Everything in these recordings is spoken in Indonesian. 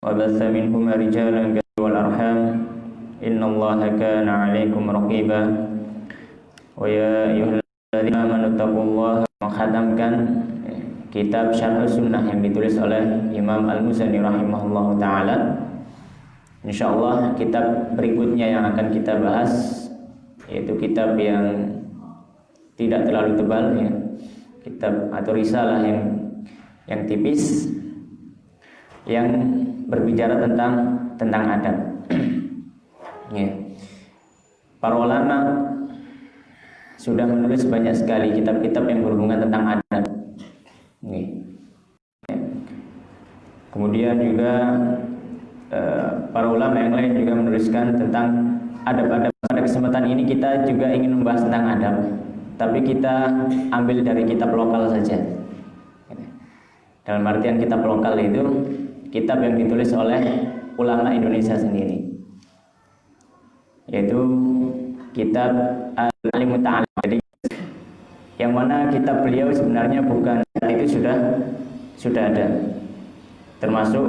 وبث منهما رجالا كثيرا والأرحام إن الله كان عليكم رقيبا ويا أيها الذين آمنوا اتقوا الله. Mengkhatamkan kitab Syarh Sunnah yang ditulis oleh Imam Al-Muzani rahimahullah ta'ala. InsyaAllah kitab berikutnya yang akan kita bahas yaitu kitab yang tidak terlalu tebal ya, kitab atau risalah yang tipis yang berbicara tentang adab. Ya. Para ulama sudah menulis banyak sekali kitab-kitab yang berhubungan tentang adab. Ya. Kemudian juga para ulama yang lain juga menuliskan tentang adab-adab. Pada kesempatan ini kita juga ingin membahas tentang adab, tapi kita ambil dari kitab lokal saja. Dalam artian kitab lokal itu kitab yang ditulis oleh ulama Indonesia sendiri, yaitu kitab Al-Alim Ta'ala. Jadi yang mana kitab beliau sebenarnya bukan itu sudah ada, termasuk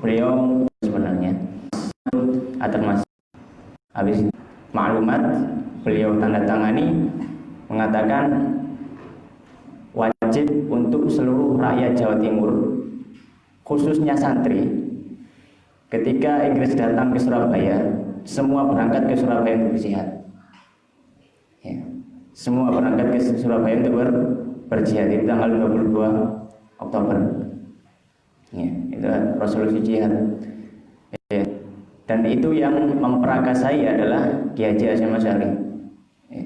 beliau sebenarnya termasuk habis maklumat beliau tanda tangani mengatakan wajib untuk seluruh rakyat Jawa Timur, khususnya santri, ketika Inggris datang ke Surabaya, semua berangkat ke Surabaya untuk berjihad. Ya. Semua berangkat ke Surabaya untuk berjihad di tanggal 22 Oktober. Ya, itu resolusi jihad. Ya. Dan itu yang memperakasai adalah Kiai Haji Hasyim Asy'ari. Ya.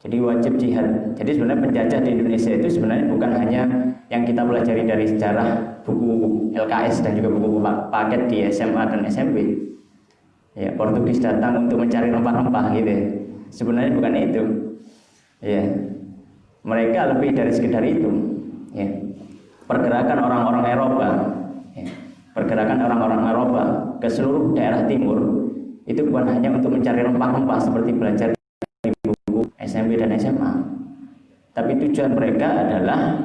Jadi wajib jihad. Jadi sebenarnya penjajah di Indonesia itu sebenarnya bukan hanya yang kita pelajari dari sejarah buku LKS dan juga buku paket di SMA dan SMP. Ya, Portugis datang untuk mencari rempah-rempah gitu ya. Sebenarnya bukan itu. Ya. Mereka lebih dari sekedar itu. Ya. Pergerakan orang-orang Eropa, ya. Pergerakan orang-orang Eropa ke seluruh daerah timur itu bukan hanya untuk mencari rempah-rempah seperti belajar di buku SMP dan SMA. Tapi tujuan mereka adalah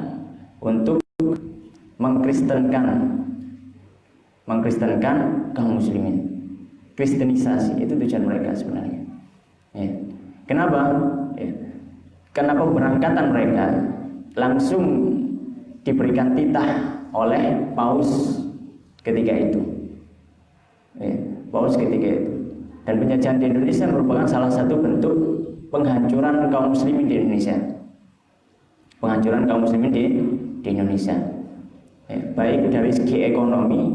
untuk mengkristenkan kaum muslimin. Kristenisasi itu tujuan mereka sebenarnya. Ya. Kenapa? Ya. Karena pemberangkatan mereka langsung diberikan titah oleh Paus ketika itu. Ya. Paus ketika itu. Dan penjajahan di Indonesia merupakan salah satu bentuk penghancuran kaum muslimin di Indonesia. Penghancuran kaum muslimin di Indonesia. Ya, baik dari segi ekonomi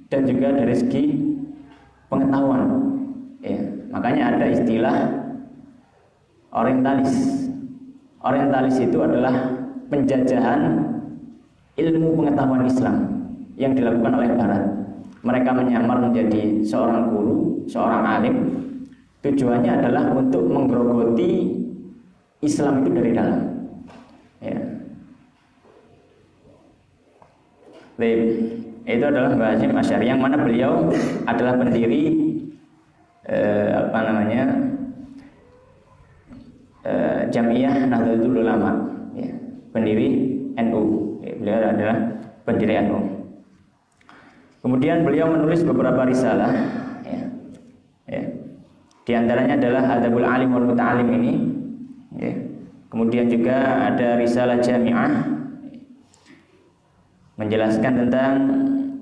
dan juga dari segi pengetahuan. Ya, makanya ada istilah orientalis. Orientalis itu adalah penjajahan ilmu pengetahuan Islam yang dilakukan oleh Barat. Mereka menyamar menjadi seorang guru, seorang alim. Tujuannya adalah untuk menggerogoti Islam itu dari dalam. Ya. Baik, itu adalah Mbah Hasyim Asy'ari yang mana beliau adalah pendiri Jamiyah Nahdlatul Ulama, ya, pendiri NU. Ya, beliau adalah pendiri NU. Kemudian beliau menulis beberapa risalah, ya. Ya. Di antaranya adalah Adabul Alim wal Muta'alim ini. Ya. Kemudian juga ada risalah Jami'ah menjelaskan tentang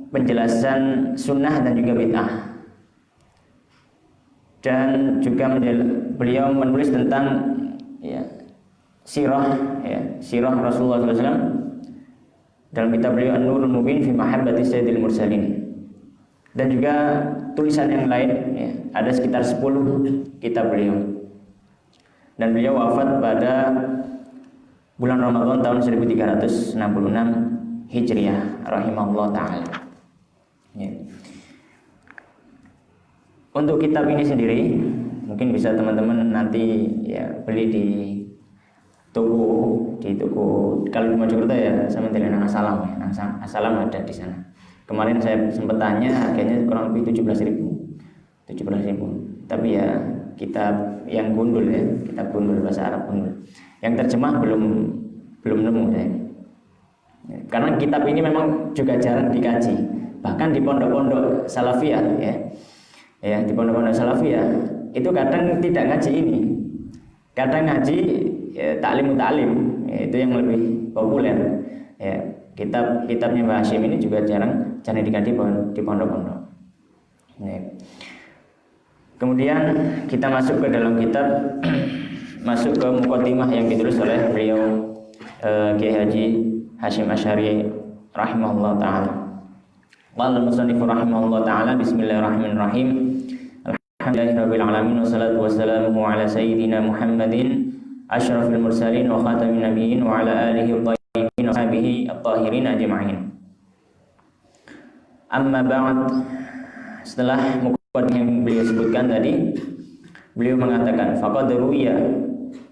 penjelasan sunnah dan juga bid'ah. Dan juga beliau menulis tentang ya, sirah Rasulullah SAW dalam kitab beliau An-Nurul Mubin fi Mahabbati Sayyidil Mursalin. Dan juga tulisan yang lain, ya, ada sekitar 10 kitab beliau. Dan beliau wafat pada bulan Ramadan tahun 1366 Hijriah rahimahullah ta'ala. Ya. Untuk kitab ini sendiri mungkin bisa teman-teman nanti ya beli di toko kalau di Mojokerto ya sama dengan Asalam ya. Asalam ada di sana. Kemarin saya sempat tanya harganya kurang lebih 17.000. Tapi ya kitab yang gundul ya, kitab gundul bahasa Arab gundul. Yang terjemah belum nemu saya. Karena kitab ini memang juga jarang dikaji. Bahkan di pondok-pondok salafiyah ya di pondok-pondok salafiyah itu kadang tidak ngaji ini, kadang ngaji ya, taklim, itu yang lebih populer ya. Kitabnya Mbah Hashim ini juga jarang dikaji di pondok-pondok ya. Kemudian kita masuk ke dalam kitab, masuk ke muqaddimah yang ditulis oleh beliau Kiai Haji Hasyim Asy'ari rahimahullah taala. Qala al-musannif rahimahullah taala, bismillahirrahmanirrahim. Alhamdulillahirabbil alamin wassalatu wassalamu ala sayyidina Muhammadin asyrafil mursalin wa khatamin nabiyyin wa ala alihi thayyibin wa sahbihi at-tahirin ajma'in. Amma ba'd, setelah muqaddimah yang beliau sebutkan tadi, beliau mengatakan faqad ruwiya,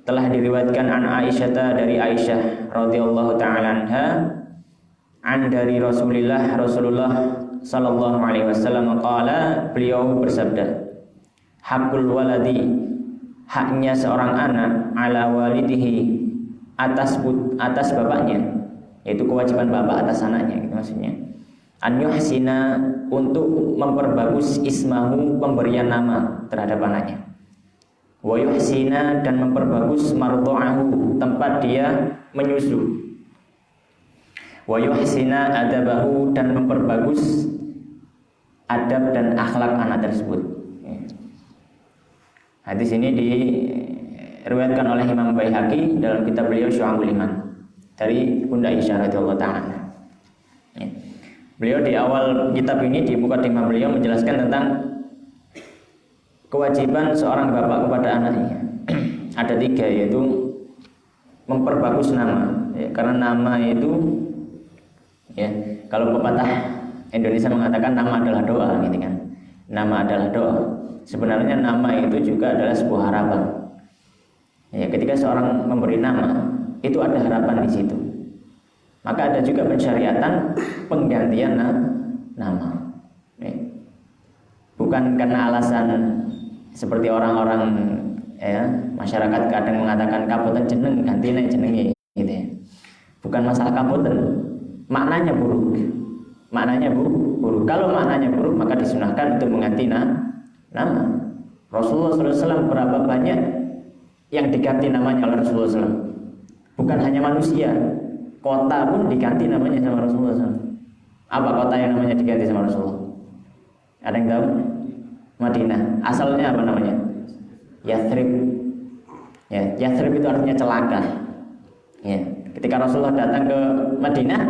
telah diriwayatkan an Aisyah, dari Aisyah radhiyallahu taala anha, dari Rasulullah sallallahu alaihi wasallam qala, beliau bersabda, hakul waladi, haknya seorang anak, ala walidihi, atas bapaknya, yaitu kewajiban bapak atas anaknya gitu maksudnya. An yuhsina, untuk memperbagus ismahu, pemberian nama terhadap anaknya. Wa yuhsina, dan memperbagus mardu'ahu, tempat dia menyusu. Wa yuhsina adabahu, dan memperbagus adab dan akhlak anak tersebut. Hadis ini diriwayatkan oleh Imam Baihaqi dalam kitab beliau Syu'abul Iman dari Bunda Aisyah radhiyallahu ta'ala. Beliau di awal kitab ini, di muqaddimah beliau menjelaskan tentang kewajiban seorang bapak kepada anaknya. Ada 3, yaitu memperbagus nama ya, karena nama itu ya, kalau pepatah Indonesia mengatakan nama adalah doa gitu kan. Nama adalah doa. Sebenarnya nama itu juga adalah sebuah harapan. Ya, ketika seorang memberi nama, itu ada harapan di situ. Maka ada juga pensyariatan penggantian nama. Ya. Bukan karena alasan seperti orang-orang ya, masyarakat kadang mengatakan kapoten jeneng gantine jenenge gitu ya. Bukan masalah kapoten, maknanya buruk. Maknanya buruk. Kalau maknanya buruk, maka disunahkan untuk mengganti nama. Rasulullah SAW berapa banyak yang diganti namanya oleh Rasulullah SAW. Bukan hanya manusia, kota pun diganti namanya sama Rasulullah SAW. Apa kota yang namanya diganti sama Rasulullah? Ada yang tahu? Madinah. Asalnya apa namanya? Yathrib. Ya, Yathrib itu artinya celaka. Ya, ketika Rasulullah datang ke Madinah,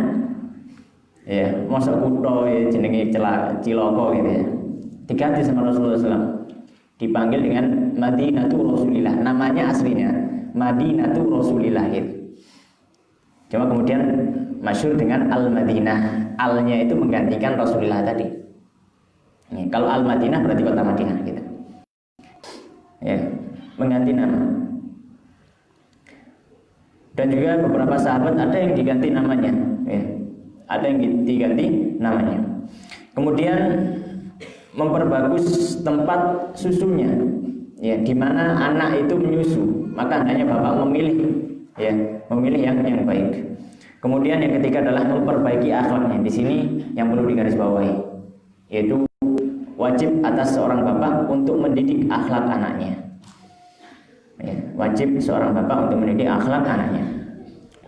ya, mosok kutho ya, jenenge ciloko gitu ya. Diganti sama Rasulullah SAW. Dipanggil dengan Madinatul Rasulillah. Namanya aslinya Madinatul Rasulillah gitu. Cuma kemudian masyhur dengan Al-Madinah. Al-nya itu menggantikan Rasulullah tadi. Ya, kalau Al-Madinah berarti kota Madinah gitu. Ya, mengganti nama. Dan juga beberapa sahabat ada yang diganti namanya, ya. Ada yang diganti namanya. Kemudian memperbagus tempat susunya, ya, di mana anak itu menyusu, maka hanya bapak memilih, ya, memilih yang baik. Kemudian yang ketiga adalah memperbaiki akhlaknya. Di sini yang perlu digarisbawahi, yaitu wajib atas seorang bapak untuk mendidik akhlak anaknya. Ya, wajib seorang bapak untuk mendidik akhlak anaknya.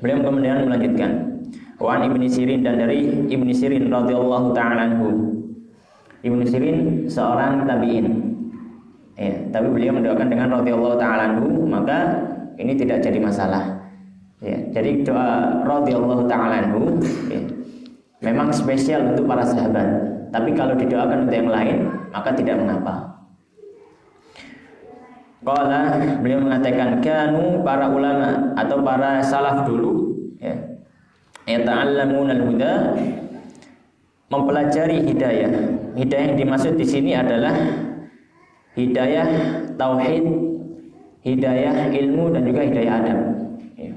Beliau kemudian melanjutkan, wa an Ibnu Sirin, dan dari Ibnu Sirin radhiyallahu ta'ala anhu. Ibnu Sirin seorang tabi'in. Ya, tapi beliau mendoakan dengan radhiyallahu ta'ala anhu, maka ini tidak jadi masalah. Ya, jadi doa radhiyallahu ta'ala anhu ya, memang spesial untuk para sahabat. Tapi kalau didoakan untuk yang lain, maka tidak mengapa. Qala, beliau mengatakan, kanu, para ulama atau para salaf dulu ya, yata'allamuna al-huda, mempelajari hidayah. Hidayah yang dimaksud di sini adalah hidayah tauhid, hidayah ilmu, dan juga hidayah adab. Ya.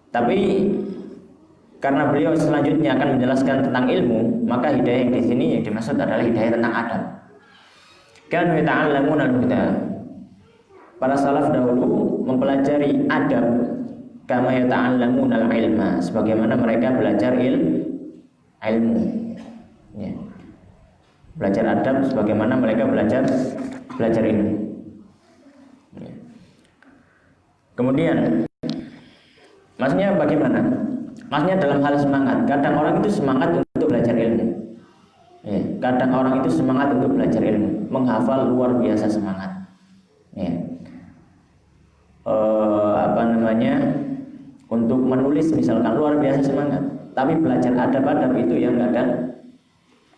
Tapi karena beliau selanjutnya akan menjelaskan tentang ilmu, maka hidayah yang di sini yang dimaksud adalah hidayah tentang adab. Kanu yata'allamuna al-huda. Para salaf dahulu mempelajari adab, kama yata'allamuna al-ilma, sebagaimana mereka belajar ilmu. Ya. Belajar adab sebagaimana mereka belajar ilmu. Ya. Kemudian, maksudnya bagaimana? Maksudnya dalam hal semangat. Kadang orang itu semangat untuk belajar ilmu. Ya. Kadang orang itu semangat untuk belajar ilmu, menghafal luar biasa semangat. Ya. Untuk menulis misalkan luar biasa semangat. Tapi belajar adab itu yang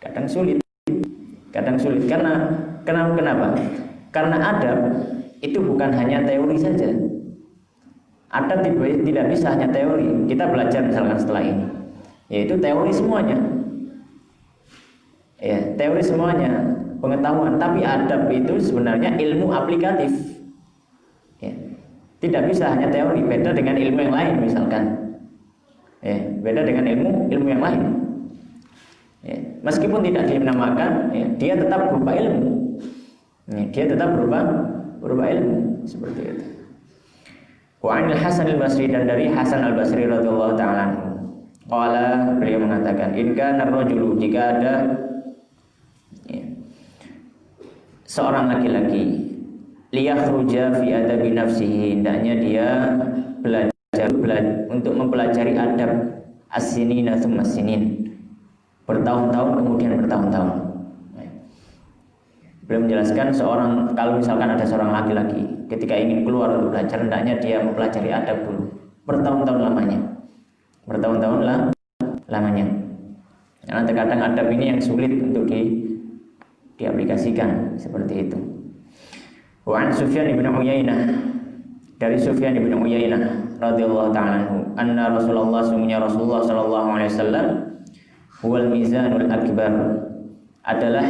kadang sulit. Kadang sulit kenapa? Karena adab itu bukan hanya teori saja. Adab tidak bisa hanya teori. Kita belajar misalkan setelah ini, yaitu teori semuanya. Ya, teori semuanya, pengetahuan. Tapi adab itu sebenarnya ilmu aplikatif. Ya, tidak bisa hanya teori. Beda dengan ilmu yang lain misalkan. Ya, beda dengan ilmu yang lain. Ya, meskipun tidak dinamakan, ya, dia tetap berupa ilmu. Ya, dia tetap berupa ilmu seperti itu. Wa 'anil Hasan al-Basri, dan dari Hasan al-Basri radhiyallahu ta'ala anhu, qala, beliau mengatakan, in kana ar-rajulu, jika ada seorang laki-laki liyakhruja fi adabi nafsihi, hendaknya dia belajar untuk mempelajari adab as-sinina tsumma as-sinin, bertahun-tahun kemudian bertahun-tahun. Beliau menjelaskan kalau misalkan ada seorang laki-laki ketika ingin keluar untuk belajar, hendaknya dia mempelajari adab dulu bertahun-tahun lamanya. Karena terkadang adab ini yang sulit untuk diaplikasikan seperti itu. Wa an Sufyan bin Uyainah, dari Sufyan bin Uyainah radhiyallahu ta'ala anhu, anna Rasulullah sallallahu alaihi wasallam huwal mizanul akbar, adalah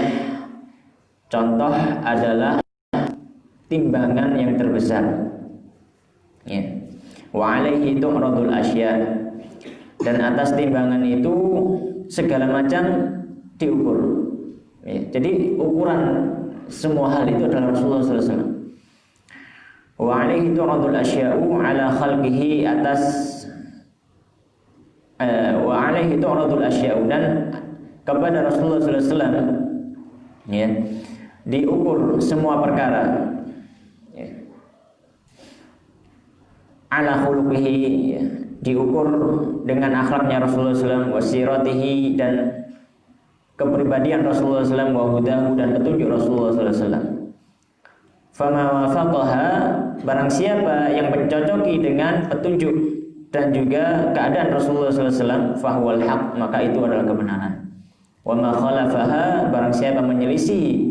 timbangan yang terbesar. Ya. Wa alaihi tu'radul asya, dan atas timbangan itu segala macam diukur. Ya, jadi ukuran semua hal itu adalah Rasulullah SAW. Wa alaihi tu'radul asya'u ala khalqihi, wa alaihi tu'radul asya'u, dan kepada Rasulullah SAW, ya, diukur semua perkara, ya. Ala khuluqihi, ya, diukur dengan akhlaknya Rasulullah SAW, wasiratihi, dan kepribadian Rasulullah SAW, wa hudahu, dan petunjuk Rasulullah SAW. Fama wafaqaha, barang siapa yang mencocoki dengan petunjuk dan juga keadaan Rasulullah SAW, fahuwal haq, maka itu adalah kebenaran. Wa ma khalafaha, barang siapa menyelisih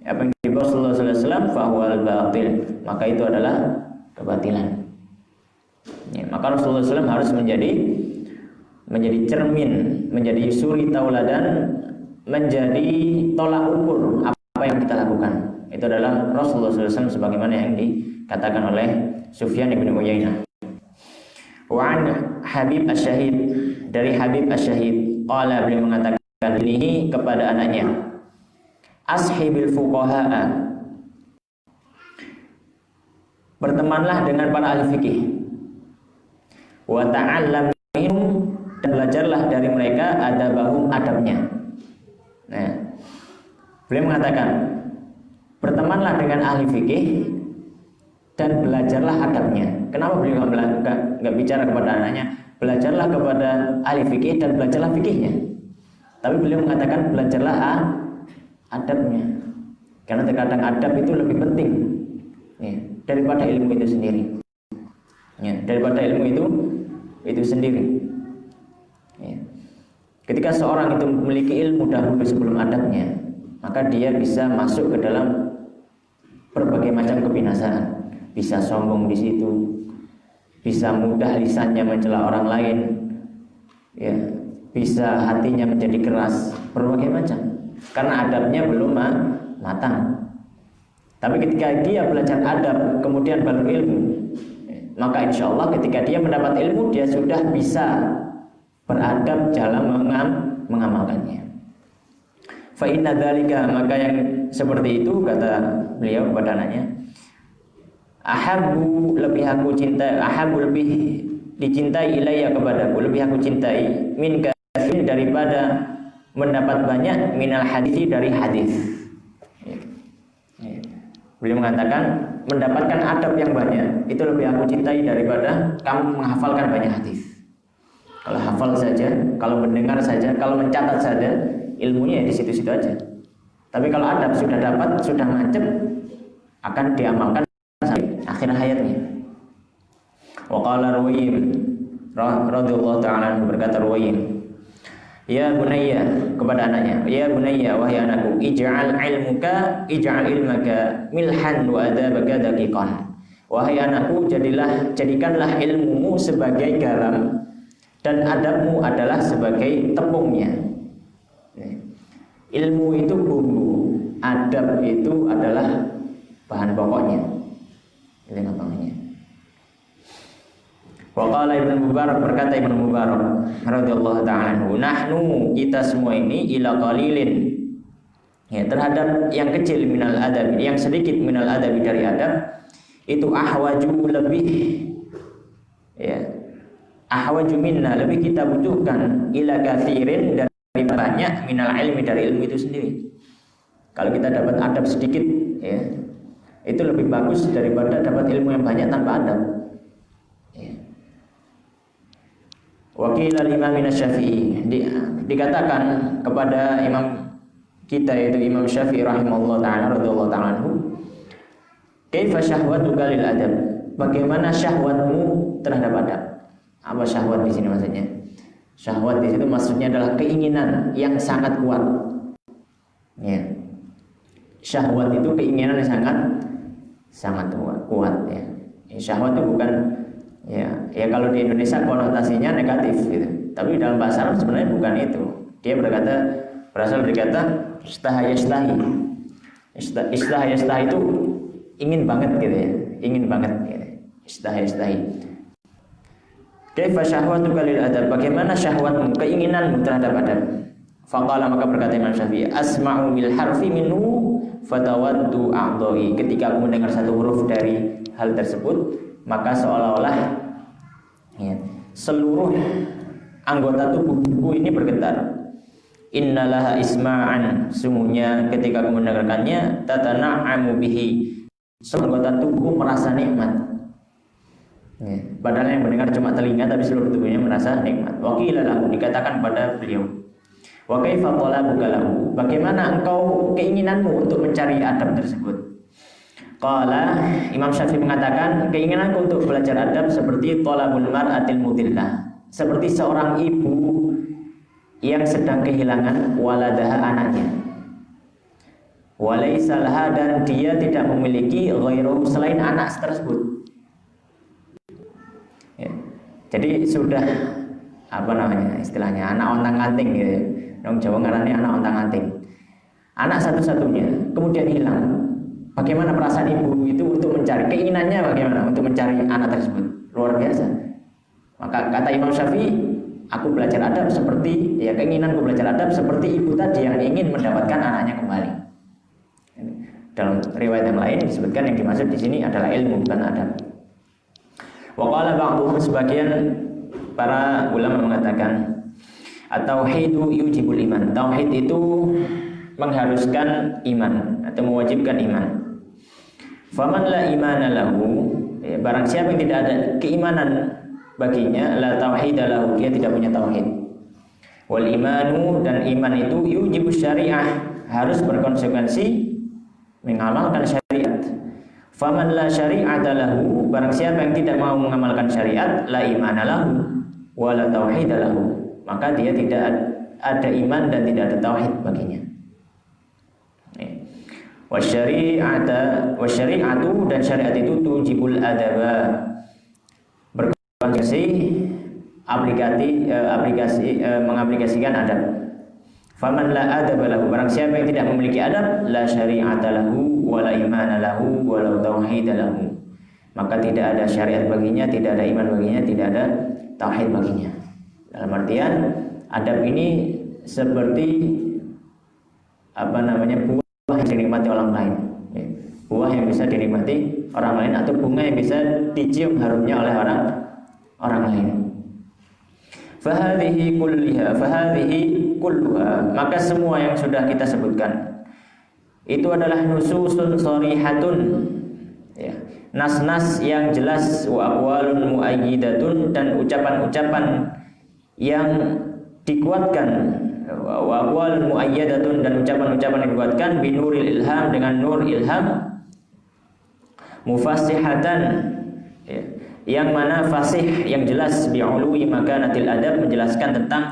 apa yang dibawa Rasulullah SAW, fahuwal batil, maka itu adalah kebatilan. Ya, maka Rasulullah SAW harus menjadi cermin, menjadi suri tauladan, menjadi tolak ukur apa yang kita lakukan. Itu adalah Rasulullah SAW sebagaimana yang dikatakan oleh Sufyan bin Uyainah. Wa an Habib Asy-Syahid, dari Habib Asy-Syahid, qala, beliau mengatakan ini kepada anaknya, ashibil fuqaha'a, bertemanlah dengan para ahli fikih, wa ta'allam minhum, dan belajarlah dari mereka adabahum, adabnya. Nah, beliau mengatakan bertemanlah dengan ahli fikih dan belajarlah adabnya. Kenapa beliau nggak bicara kepada anaknya belajarlah kepada ahli fikih dan belajarlah fikihnya, tapi beliau mengatakan belajarlah adabnya, karena terkadang adab itu lebih penting, ya, daripada ilmu itu sendiri, ya, daripada ilmu itu sendiri. Ya. Ketika seorang itu memiliki ilmu dahulu sebelum adabnya, maka dia bisa masuk ke dalam berbagai macam kebinasaan. Bisa sombong di situ, bisa mudah lisannya mencela orang lain, ya, bisa hatinya menjadi keras, berbagai macam, karena adabnya belum matang. Tapi ketika dia belajar adab kemudian baru ilmu, maka insya Allah ketika dia mendapat ilmu, dia sudah bisa beradab dalam mengamalkannya. Fa inna dzalika, maka yang seperti itu, kata beliau kepada anaknya, ahabbu, lebih aku cintai, ahabbu, lebih dicintai, ilayya, kepadaku, lebih aku cintai, min katsirin, daripada mendapat banyak minal hadisi dari hadis. Beliau mengatakan mendapatkan adab yang banyak itu lebih aku cintai daripada kamu menghafalkan banyak hadis. Kalau hafal saja, kalau mendengar saja, kalau mencatat saja, ilmunya ya di situ-situ aja. Tapi kalau adab sudah dapat, sudah mancep, akan diamalkan sampai akhir hayatnya. Wa qala Ruwaym radhiyallahu ta'ala berkata Ruwaym, ya bunayya, kepada anaknya, ya bunayya, wahai anakku, ij'al ilmaka milhan wa adabaka daqiqan. Wahai anakku, jadikanlah ilmumu sebagai garam dan adabmu adalah sebagai tepungnya. Ilmu itu bumbu, adab itu adalah bahan pokoknya. Itu namanya. Wa qala Ibnu Mubarak, berkata Ibnu Mubarak radhiyallahu ta'ala anhu, nahnu, kita semua ini, ila qalilin, ya, terhadap yang kecil minal adab, yang sedikit minal adab dari adab, itu ahwaju lebih, ya, ahwaju minna, lebih kita butuhkan, ila kathirin, dari banyak minal ilmi, dari ilmu itu sendiri. Kalau kita dapat adab sedikit, ya, itu lebih bagus daripada dapat ilmu yang banyak tanpa adab. Wakil al-Imam Syafi'i, dikatakan kepada imam kita, yaitu Imam Syafi'i rahimahullah ta'ala radhiyallahu ta'ala anhu, kaifa syahwatuka lil adab, bagaimana syahwatmu terhadap adab. Apa syahwat di sini maksudnya? Syahwat di situ maksudnya adalah keinginan yang sangat kuat. Ya. Syahwat itu keinginan yang sangat kuat, ya. Syahwat itu bukan, ya kalau di Indonesia konotasinya negatif gitu. Tapi dalam bahasa Arab sebenarnya bukan itu. Dia berasal dari kata istahayastahi. Istahayastahi itu ingin banget gitu ya, ingin banget gitu. Istahayastahi. Kaifa syahwatuka lil adab, bagaimana syahwatmu, keinginanmu terhadap adab. Faqala, maka berkata Imam Syafi'i, asma'u bil harfi minhu fatawaddu a'dha'i, ketika aku mendengar satu huruf dari hal tersebut, maka seolah-olah, ya, seluruh anggota tubuhku ini bergetar. Innalaha isma'an, sungguhnya ketika aku mendengarkannya, tatana'amu bihi, seluruh anggota tubuhku merasa nikmat. Ya, padahal yang mendengar cuma telinga, tapi seluruh tubuhnya merasa nikmat. Waqila lahu, dikatakan pada beliau, wa kaifa talabuka lahu, bagaimana engkau keinginanmu untuk mencari adab tersebut. Qala, Imam Syafi'i mengatakan, keinginanku untuk belajar adab seperti talabul mar'atil mudillah, seperti seorang ibu yang sedang kehilangan waladaha, anaknya. Walaysa laha, dan dia tidak memiliki ghairuhu, selain anak tersebut. Ya. Jadi sudah istilahnya anak ontang-anting gitu ya. Orang Jawa ngarani anak ontang-anting. Anak satu-satunya kemudian hilang. Bagaimana perasaan ibu itu untuk mencari, keinginannya bagaimana untuk mencari anak tersebut? Luar biasa. Maka kata Imam Syafi'i, aku belajar adab seperti, ya, keinginanku belajar adab seperti ibu tadi yang ingin mendapatkan anaknya kembali. Dalam riwayat yang lain disebutkan yang dimaksud di sini adalah ilmu, bukan adab. Wa qala ba'dhum, sebagian para ulama mengatakan, at-tauhidu yujibul iman, tauhid itu mengharuskan iman atau mewajibkan iman. Faman la imana lahu, ya, barang siapa yang tidak ada keimanan baginya, la tauhida lahu, dia tidak punya tauhid. Wal imanu, dan iman itu yujibus syariah, harus berkonsekuensi mengamalkan syariat. Faman la syari'ata lahu, barang siapa yang tidak mau mengamalkan syariat, la imana lahu wa la tauhida lahu, maka dia tidak ada iman dan tidak ada tauhid baginya. Wasyari'atu, dan syariat itu tujibul adaba, berkonsekuensi mengaplikasikan adab. Faman la adaba lahu, barang siapa yang tidak memiliki adab, la syari'ata lahu wa la imana lahu wa la tauhid lahu, maka tidak ada syariat baginya, tidak ada iman baginya, tidak ada tauhid baginya. Dalam artian adab ini seperti buah yang dinikmati orang lain, ya. Buah yang bisa dinikmati orang lain, atau bunga yang bisa dicium harumnya oleh orang lain. Fahadhihi kulluha, maka semua yang sudah kita sebutkan itu adalah nususun sharihatun, ya, nas-nas yang jelas, wa aqwalun muayyidatun, dan ucapan-ucapan yang dikuatkan, wa aqwalun muayyadatun, dan ucapan-ucapan yang dikuatkan binuril ilham, dengan nur ilham, mufassihatan, ya, yang mana fasih, yang jelas, bi'ului makanatil adab, menjelaskan tentang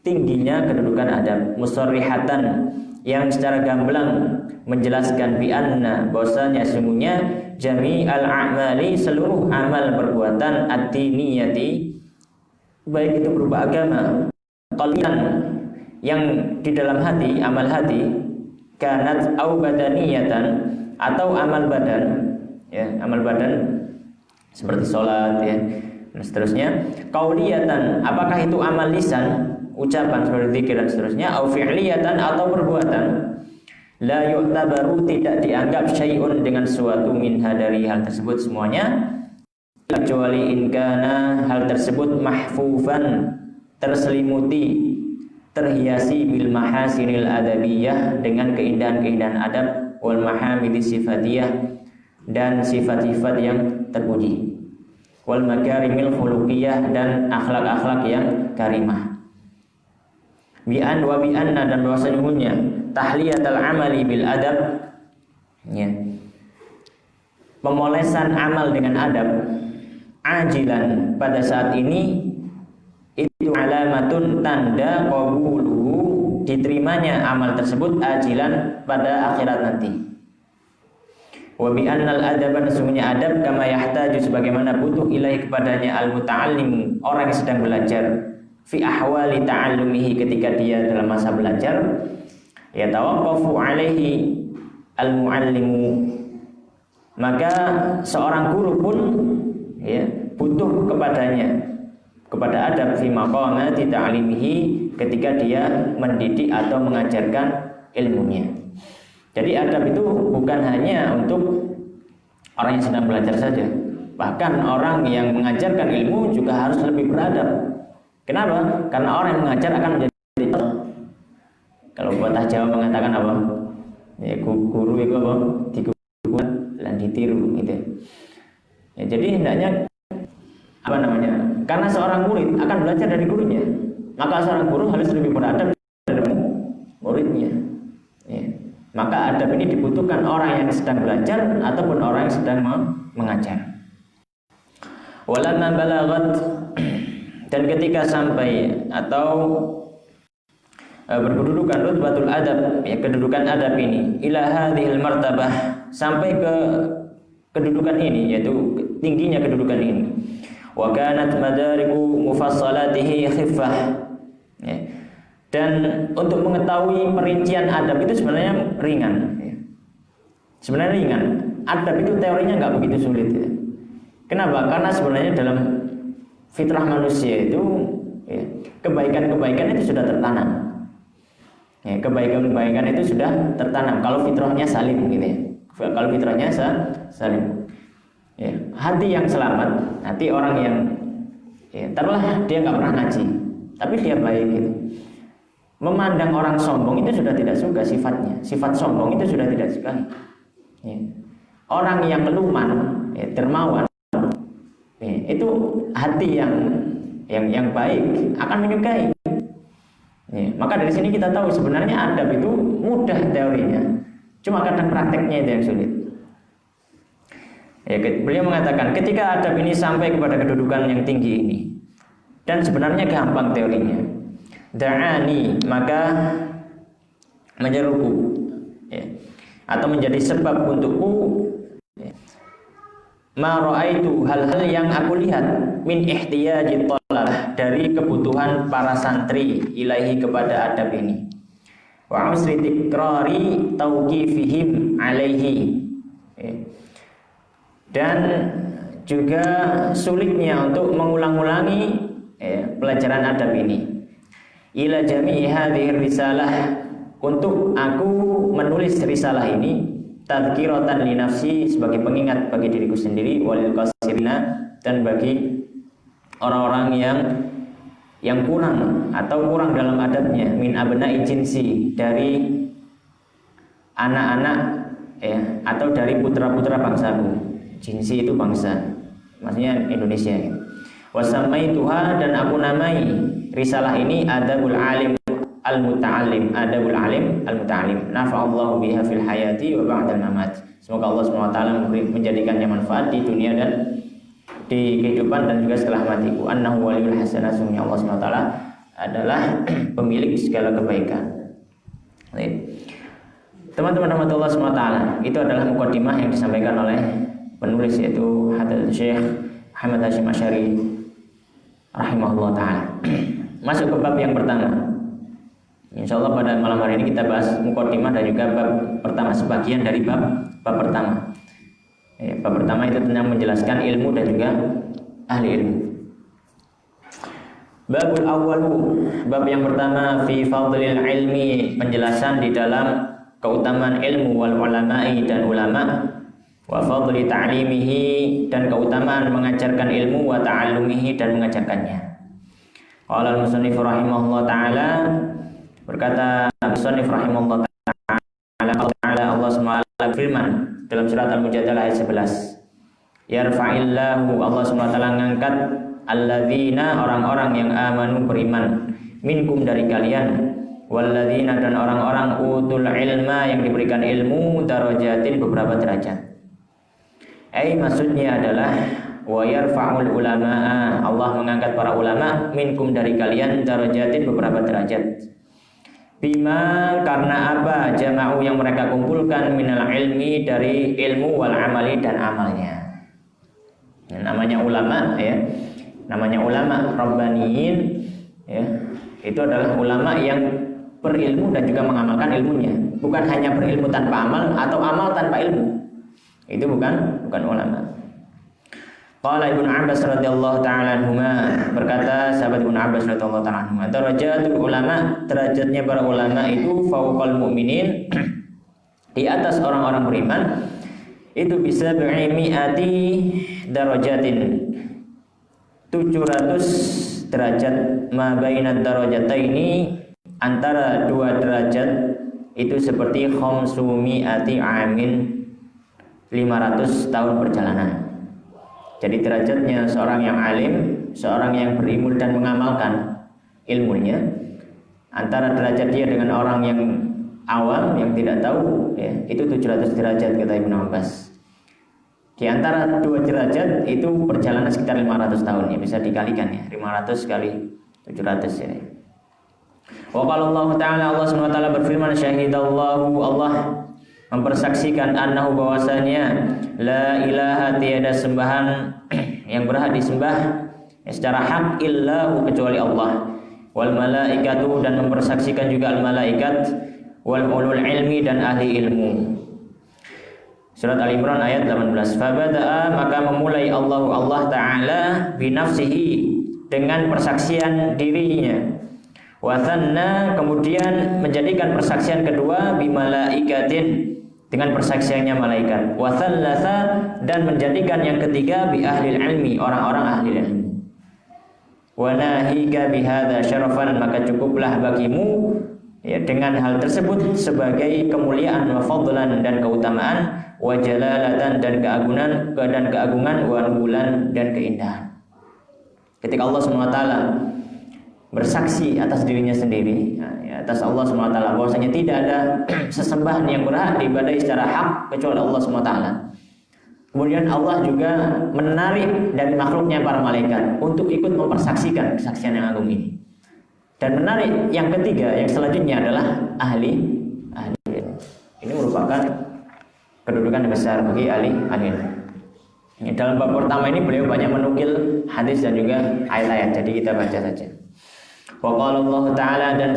tingginya kedudukan adab, musarrihatan, yang secara gamblang menjelaskan bi anna, bahwasanya sungguhnya jami'al a'mali, seluruh amal perbuatan, ad-diniyati, baik itu berupa agama, qalbian, yang di dalam hati, amal hati, kanat au badaniyatan, atau amal badan, ya, amal badan seperti sholat, ya, dan seterusnya. Qauliyatan, apakah itu amal lisan, ucapan seperti zikir dan seterusnya, au fi'liyatan, atau perbuatan. La yu'tabaru, tidak dianggap syai'un, dengan suatu minha, dari hal tersebut semuanya, kecuali in kana, hal tersebut mahfufan, terselimuti, terhiasi bil mahasinil adabiyah, dengan keindahan-keindahan adab, wal mahamidi sifatiyah, dan sifat-sifat yang terpuji, wal makarimil khuluqiyah, dan akhlak-akhlak yang karimah. Bi'an wa bi'anna, dan bahwasanya tahliyatul amali bil adab, ya, pemolesan amal dengan adab, ajilan, pada saat ini, itu alamatun, tanda qabuluhu, diterimanya amal tersebut, ajilan, pada akhirat nanti. Wa bi annal adaban, sesungguhnya adab, kama yahtaju, sebagaimana butuh ilahi, kepadanya, al muta'allim, orang yang sedang belajar, fi ahwali ta'allumihi, ketika dia dalam masa belajar, ya tawaqqafu alaihi al muallimu, maka seorang guru pun, ya, butuh kepadanya, kepada adab, fi maqamati ta'limihi, ketika dia mendidik atau mengajarkan ilmunya. Jadi adab itu bukan hanya untuk orang yang sedang belajar saja, bahkan orang yang mengajarkan ilmu juga harus lebih beradab. Kenapa? Karena orang yang mengajar akan menjadi, kalau pepatah Jawa mengatakan apa? Ya, guru itu apa? Digugat dan ditiru, gitu. Ya, jadi hendaknya apa namanya? Karena seorang murid akan belajar dari gurunya, maka seorang guru harus lebih beradab dari muridnya. Ya. Maka adab ini dibutuhkan orang yang sedang belajar ataupun orang yang sedang mengajar. Walamma balaghat, dan ketika sampai atau berkedudukan rutbatul adab, ya, kedudukan adab ini, ila hadhil martabah, sampai ke kedudukan ini, yaitu tingginya kedudukan ini. Wa kanat madariku mufassalatihi khiffah, ya. Dan untuk mengetahui perincian adab itu sebenarnya ringan, ya. Sebenarnya ringan. Adab itu teorinya nggak begitu sulit, ya. Kenapa? Karena sebenarnya dalam fitrah manusia itu, ya, kebaikan-kebaikan itu sudah tertanam. Ya, kebaikan-kebaikan itu sudah tertanam. Kalau fitrahnya salim, gitu ya. Kalau fitrahnya salim, ya. Hati yang selamat, hati orang yang, ya, taruhlah dia nggak pernah ngaji, tapi dia baik, gitu. Memandang orang sombong itu sudah tidak suka sifatnya. Sifat sombong itu sudah tidak suka. Ya. Orang yang keluman, ya, dermawan, ya, itu hati yang baik akan menyukai. Ya. Maka dari sini kita tahu sebenarnya adab itu mudah teorinya, cuma kadang prakteknya itu yang sulit. Ya, beliau mengatakan ketika adab ini sampai kepada kedudukan yang tinggi ini, dan sebenarnya gampang teorinya, da'ani, maka menyeruku, ya, atau menjadi sebab untukku, ya, ma ra'aitu, hal-hal yang aku lihat, min ihtiyaji thalabah, dari kebutuhan para santri ilahi, kepada adab ini, wa usri tikrari tauqifihim alaihi, ya, dan juga sulitnya untuk mengulang-ulangi, ya, pelajaran adab ini, ila jami'i hadhir risalah, untuk aku menulis risalah ini, tadhkiratan li nafsi, sebagai pengingat bagi diriku sendiri, walil qasirina, dan bagi orang-orang yang yang kurang atau kurang dalam adabnya, min abna'i jinsi, dari anak-anak ya, atau dari putra-putra bangsaku. Jinsi itu bangsa, maksudnya Indonesia ya. Wasamaituha, dan aku namai risalah ini adabul alim al-muta'alim, adabul alim al-muta'alim, nafa'allahu biha fil hayati wa ba'dal mamat. Semoga Allah SWT menjadikannya manfaat di dunia dan di kehidupan dan juga setelah matiku. Annahu waliyul hasanah, sungguhnya Allah SWT adalah pemilik segala kebaikan. Teman-teman rahmatullah SWT, itu adalah mukadimah yang disampaikan oleh penulis, yaitu Hafiz Syekh Muhammad Hasyim Asy'ari rahimahullah ta'ala. Masuk ke bab yang pertama. Insyaallah pada malam hari ini kita bahas mukadimah dan juga bab pertama, sebagian dari bab pertama. Bab pertama itu tentang menjelaskan ilmu dan juga ahli ilmu. Babul awwalu, bab yang pertama, fi fadlil ilmi, penjelasan di dalam keutamaan ilmu, wal ulama'i, dan ulama, wa fadli ta'limihi, dan keutamaan mengajarkan ilmu, wa ta'allumihi, dan mengajarkannya. Qala al-musannif rahimahullah ta'ala, berkata musannif rahimahullah ta'ala, Allah SWT firman dalam surat Al-Mujadalah ayat 11, yarfa'illahu, Allah SWT ngangkat alladzina, orang-orang yang amanu, beriman, minkum, dari kalian, walladzina, dan orang-orang utul ilma, yang diberikan ilmu, darajatin, beberapa derajat. Maksudnya adalah wa yarfa'ul ulama'a, Allah mengangkat para ulama, minkum, dari kalian, darajatin, beberapa derajat. Bima, karena apa, jama'u, yang mereka kumpulkan, minal ilmi, dari ilmu, wal amali, dan amalnya. Namanya ulama ya, namanya ulama rabbaniyin ya, itu adalah ulama yang berilmu dan juga mengamalkan ilmunya, bukan hanya berilmu tanpa amal atau amal tanpa ilmu. Itu bukan ulama. Qala Ibnu Abbas radhiyallahu ta'ala anhuma, berkata sahabat Ibnu Abbas radhiyallahu ta'ala anhuma, darajatul ulama, derajatnya para ulama itu fauqal mu'minin, di atas orang-orang beriman, itu bisa bi'imi'ati darajatin, 700 derajat, ma bainad darajataini, antara dua derajat itu seperti khamsumi'ati amin, 500 tahun perjalanan. Jadi derajatnya seorang yang alim, seorang yang berilmu dan mengamalkan ilmunya, antara derajat dia dengan orang yang awam yang tidak tahu ya, itu 700 derajat kata Ibnu Abbas. Di antara dua derajat itu perjalanan sekitar 500 tahun ya, bisa dikalikan ya, 500 kali 700 ya. Wa qala Allah Ta'ala, Allah SWT berfirman, syahidallahu, Allah mempersaksikan, annahu, bahwasanya, la ilaha, tiada sembahan yang berhak disembah secara hak, illahu, kecuali Allah, wal malaikatu, dan mempersaksikan juga al malaikat, wal ulul ilmi, dan ahli ilmu. Surat Al-Imran ayat 18. Fabada'a, maka memulai Allah Ta'ala binafsihi, dengan persaksian dirinya. Wathanna, kemudian menjadikan persaksian kedua, bimalaikatin, dengan persaksiannya malaikat. Wathallasa, dan menjadikan yang ketiga, bi ahlil ilmi, orang-orang ahli ilmu. Wa nahika bihadza syarafan, maka cukuplah bagimu ya dengan hal tersebut sebagai kemuliaan, wa fadlan, dan keutamaan, wa jalalatan, dan keagungan, wa nubulan, dan keindahan. Ketika Allah SWT bersaksi atas dirinya sendiri, ya, atas Allah SWT, bahwasanya tidak ada sesembahan yang berhak diibadahi secara hak kecuali Allah SWT. Kemudian Allah juga menarik dari makhluknya para malaikat untuk ikut mempersaksikan kesaksian yang agung ini. Dan menarik yang ketiga, yang selanjutnya adalah ahli. Ini merupakan kedudukan yang besar bagi ahli. Dalam bab pertama ini beliau banyak menukil hadis dan juga ayat-ayat, jadi kita baca saja. Wa qala Allah Ta'ala, dan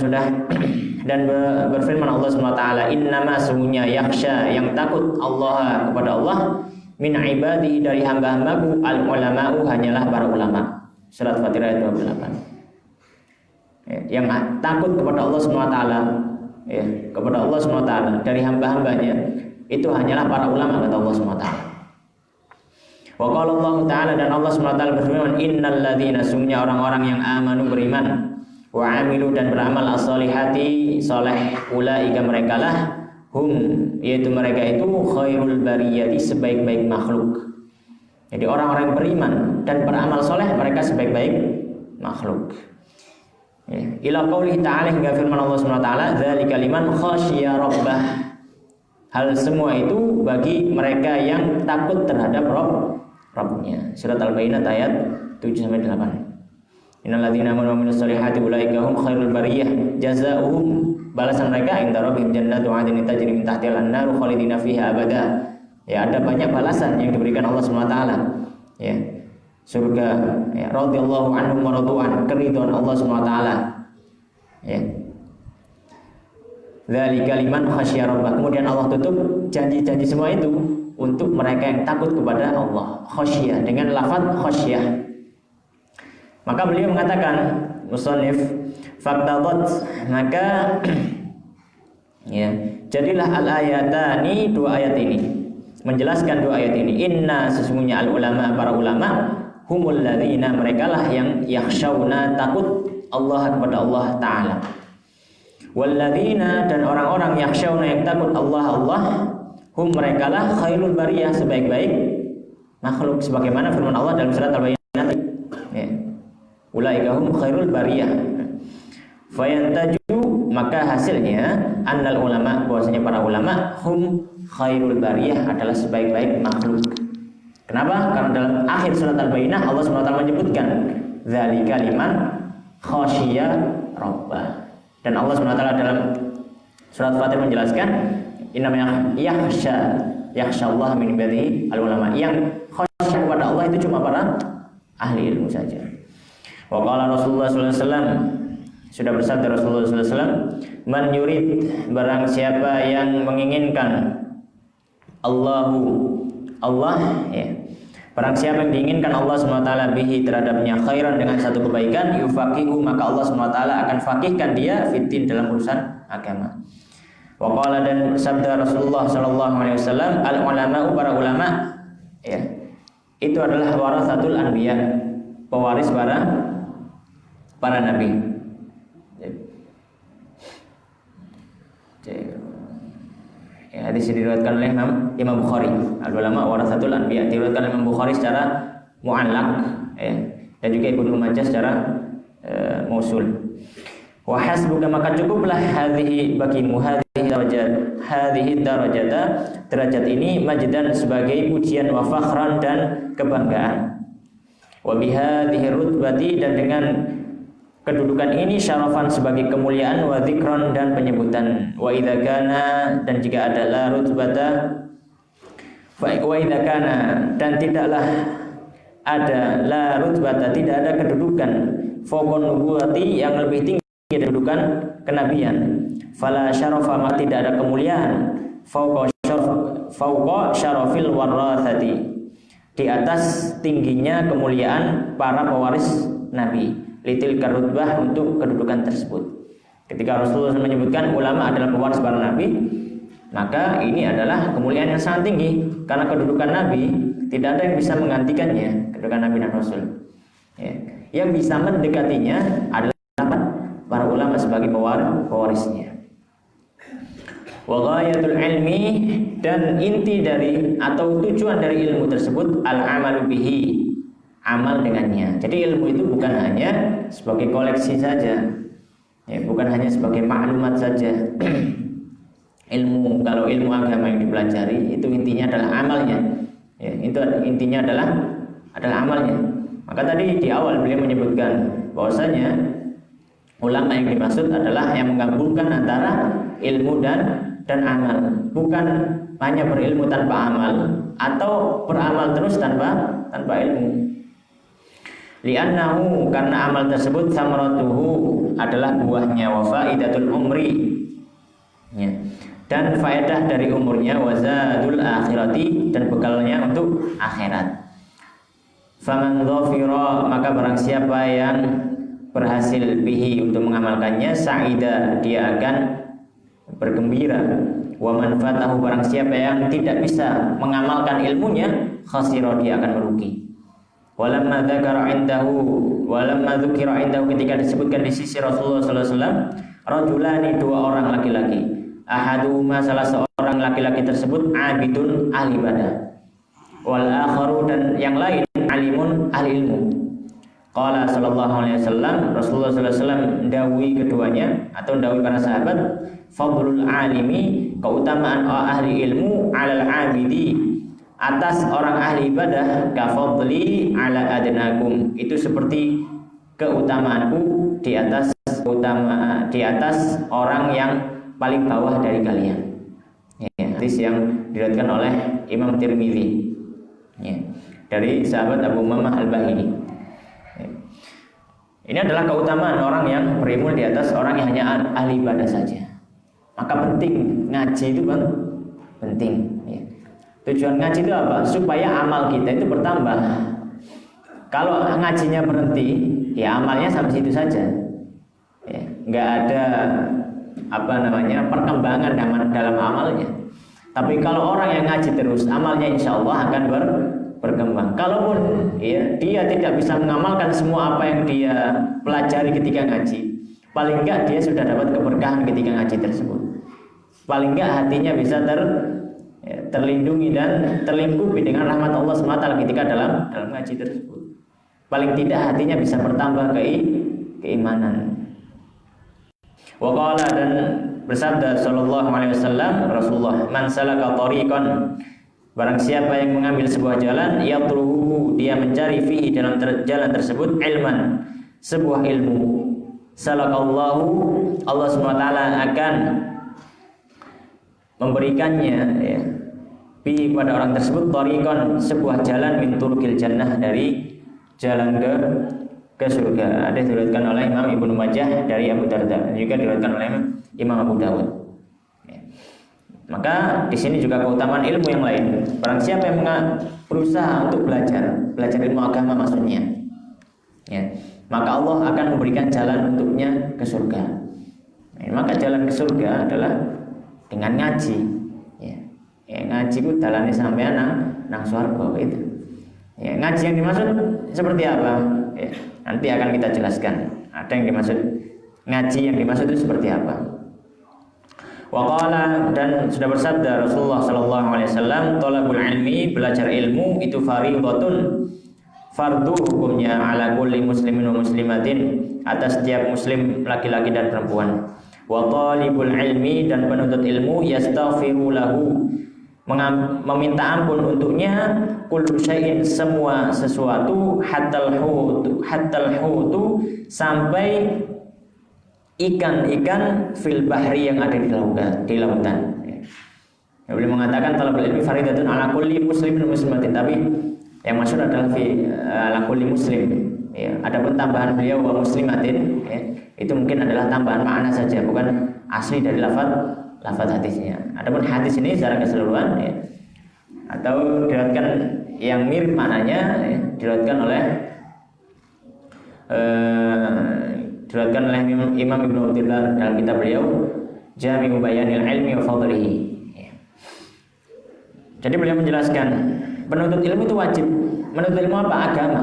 berfirman Allah SWT, innama, sungguhnya, yakhsha, yang takut Allah, kepada Allah, min ibadi, dari hamba-hambaku, al ulama'u, hanyalah para ulama. Surat Fatirah ayat 28. Yang takut kepada Allah SWT ya, kepada Allah SWT dari hamba-hambanya, itu hanyalah para ulama, kata Allah SWT. Wa qala Allah Ta'ala, dan Allah SWT berfirman, innal ladzina, sungguhnya orang-orang yang amanu beriman, wa amilu dan beramal as-solihati soleh, ulaika merekalah hum, yaitu mereka itu khairul bariyati, sebaik-baik makhluk. Jadi orang-orang yang beriman dan beramal soleh, mereka sebaik-baik makhluk. Ya. Ila qaulihi ta'ala, hingga firman Allah SWT, dzalika liman khasyiya rabbah. Hal semua itu bagi mereka yang takut terhadap Rabbnya. Surat Al-Bayyinah ayat 7-8. Innal ladzina amanu wa amilus solihati ulaika hum khairul bariyah jazaohum, balasan mereka inda rabbihim jannatu 'adnin tajri min tahtiha al-anharu khalidina fiha abada. Ya, ada banyak balasan yang diberikan Allah SWT. Ya. Surga, ya, radhiyallahu anhum wa radu'an, keridhaan Allah SWT. Ya. Dzalika liman khasyiya rabbah. Kemudian Allah tutup janji-janji semua itu untuk mereka yang takut kepada Allah. Khasyiyah dengan lafaz khasyiyah. Maka beliau mengatakan, musannif, faqtadat, maka ya, jadilah al-ayatani, dua ayat ini menjelaskan dua ayat ini. Inna, sesungguhnya al-ulama, para ulama, humul ladzina, merekalah yang yakhshawna, takut Allah kepada Allah Ta'ala. Walladzina, dan orang-orang yakhshawna, yang takut Allah, hum, merekalah khairul bariyah, sebaik-baik makhluk, sebagaimana firman Allah dalam surat Al-Bayyinah. Ya. Ulaika hum khairul bariyah. Fayantaju, maka hasilnya annal ulama, bahwasanya para ulama hum khairul bariyah, adalah sebaik-baik makhluk. Kenapa? Karena dalam akhir surat Al-Bayyinah Allah SWT menyebutkan dzalika liman khasyiya rabbah. Dan Allah SWT dalam surat Fatir menjelaskan innama yakhsha Allah min ibadihi al-ulama. Yang khasyah kepada Allah itu cuma para ahli ilmu saja. Wa qala Rasulullah sallallahu alaihi wasallam, sudah bersabda Rasulullah sallallahu alaihi wasallam, man yurid, barang siapa yang menginginkan Allah, ya, barang siapa yang diinginkan Allah SWT bihi, terhadapnya, khairan, dengan satu kebaikan, yufaqihu, maka Allah SWT akan faqihkan dia fitin, dalam urusan agama. Wa qala, dan sabda Rasulullah sallallahu alaihi wasallam, al ulama, para ulama, ya, itu adalah waratsatul anbiya, pewaris para nabi. Ya, hadis diriwayatkan oleh Imam Bukhari. Al ulama waratsatul anbiya, diriwayatkan oleh Imam Bukhari secara mu'allaq, ya, dan juga Ibnu Majah secara mausul. Wa hasbuka, maka cukuplah hadhihi bagimu, hadhihi darajata, derajat ini, majdan, sebagai pujian, wa fakhran, dan kebanggaan, wa bihadhihi rutbati, dan dengan kedudukan ini, syarafan, sebagai kemuliaan, wa dzikran, dan penyebutan, wa idza kana, dan jika adalah rutbata, wa idza kana, dan tidaklah ada, la rutbata, tidak ada kedudukan, fawqan nubuwati, yang lebih tinggi kedudukan kenabian, fala syarafa, maka tidak ada kemuliaan, fawqa syarafil warathati, di atas tingginya kemuliaan para pewaris nabi, litil karutbah, untuk kedudukan tersebut. Ketika Rasulullah menyebutkan ulama adalah pewaris para nabi, maka ini adalah kemuliaan yang sangat tinggi, karena kedudukan nabi tidak ada yang bisa menggantikannya, kedudukan nabi dan rasul. Ya. Yang bisa mendekatinya adalah para ulama sebagai pewarisnya. Wa ghayatul ilmi, dan inti dari atau tujuan dari ilmu tersebut, al-amalu bihi, amal dengannya. Jadi ilmu itu bukan hanya sebagai koleksi saja, ya, bukan hanya sebagai maklumat saja. Ilmu, kalau ilmu agama yang dipelajari, itu intinya adalah amalnya, ya, itu intinya adalah amalnya. Maka tadi di awal beliau menyebutkan bahwasanya ulama yang dimaksud adalah yang menggabungkan antara ilmu dan amal, bukan hanya berilmu tanpa amal, atau beramal terus tanpa ilmu. Li'annahu, karena amal tersebut, samaratuhu, adalah buahnya, wa faidatul umri, ya, dan faedah dari umurnya, wa zadul akhirati, dan bekalnya untuk akhirat. Faman dhafira, maka barang siapa yang berhasil bihi, untuk mengamalkannya, sa'ida, dia akan bergembira, Wa man fatahu, barang siapa yang tidak bisa mengamalkan ilmunya, khasira, dia akan merugi. Walamma dzukira indahu, ketika disebutkan di sisi Rasulullah sallallahu alaihi wasallam, rajulani, dua orang laki-laki. Ahaduhuma, salah seorang laki-laki tersebut abidun, ahli ibadah. Wal akharu, dan yang lain alimun, ahli ilmu. Qala sallallahu alaihi wasallam, Rasulullah sallallahu alaihi wasallam dawi keduanya atau dawi para sahabat, fadlul alimi, keutamaan ahli ilmu, alal abidi, atas orang ahli ibadah, kafadli ala adnakum, itu seperti keutamaanku di atas orang yang paling bawah dari kalian. Ya, hadis yang diriwayatkan oleh Imam Tirmidzi, ya, dari sahabat Abu Umamah Al-Bahili. Ya. Ini adalah keutamaan orang yang berilmu di atas orang yang hanya ahli ibadah saja. Maka penting ngaji itu, Bang, penting. Ya. Tujuan ngaji itu apa? Supaya amal kita itu bertambah. Kalau ngajinya berhenti, ya amalnya sampai situ saja. Ya, nggak ada perkembangan dalam amalnya. Tapi kalau orang yang ngaji terus, amalnya insya Allah akan berkembang. Kalaupun ya, dia tidak bisa mengamalkan semua apa yang dia pelajari ketika ngaji, paling enggak dia sudah dapat keberkahan ketika ngaji tersebut. Paling enggak hatinya bisa terlindungi dan terlingkupi dengan rahmat Allah SWT ketika dalam ngaji tersebut. Paling tidak hatinya bisa bertambah keimanan. Waqala, dan bersabda sallallahu alaihi wasallam Rasulullah, man salaka tariqan, barang siapa yang mengambil sebuah jalan, yatluhu, dia mencari fihi, dalam jalan tersebut, ilman, sebuah ilmu, salakallahu, Allah SWT akan memberikannya, ya, fihi, pada orang tersebut, tariqan, sebuah jalan, min turqil jannah, dari jalan ke surga. Ada diriwayatkan oleh Imam Ibnu Majah dari Abu Darda, dan juga diriwayatkan oleh Imam Abu Dawud. Ya. Maka di sini juga keutamaan ilmu yang lain. Barang siapa yang berusaha untuk belajar ilmu agama maksudnya, ya, maka Allah akan memberikan jalan untuknya ke surga. Ya, maka jalan ke surga adalah dengan ngaji. Ya, ngaji itu jalannya sampai nang swarga itu. Ya, ngaji yang dimaksud seperti apa? Ya, nanti akan kita jelaskan. Ada yang dimaksud ngaji, yang dimaksud itu seperti apa. Waqala, dan sudah bersabda Rasulullah sallallahu alaihi wasallam, thalabul ilmi, belajar ilmu itu fardhatun, fardu hukumnya, ala kulli muslimin wa muslimatin, atas setiap muslim laki-laki dan perempuan. Wa talibul ilmi, dan penuntut ilmu, yastaghfiru lahu, meminta ampun untuknya, kullu syai'in, semua sesuatu, hatal hutu, sampai ikan-ikan fil bahri, yang ada di lautan. Ya, boleh mengatakan talabul ilmi faridatun ala kulli muslimin muslimatin, tapi yang maksud adalah ala kulli muslim. Ya, adapun tambahan beliau wa muslimatin, ya, itu mungkin adalah tambahan makna saja, bukan asli dari lafaz hadisnya. Adapun hadis ini secara keseluruhan, ya, atau diriwayatkan yang mirip maknanya, ya, diriwayatkan oleh Imam Ibnu Athaillah dalam kitab beliau Jami'u Bayanil Ilmi wa Fadlihi. Ya. Jadi beliau menjelaskan penuntut ilmu itu wajib. Menuntut ilmu apa? Agama.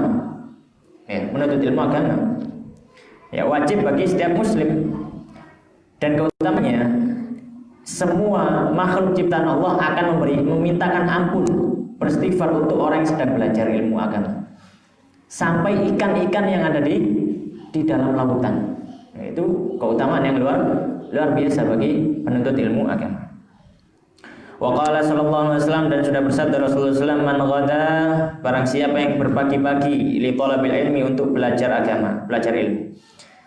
Ya, menuntut ilmu agama. Ya, wajib bagi setiap muslim. Dan keutamanya, semua makhluk ciptaan Allah akan memintakan ampun, beristighfar untuk orang yang sedang belajar ilmu agama. Sampai ikan-ikan yang ada di dalam lautan. Itu keutamaan yang luar biasa bagi penuntut ilmu agama. Wa qala sallallahu alaihi wasallam, dan sudah bersabda Rasulullah sallallahu alaihi wasallam, man ghada, barang siapa yang berpagi-pagi, li talabil ilmi, untuk belajar agama, belajar ilmu,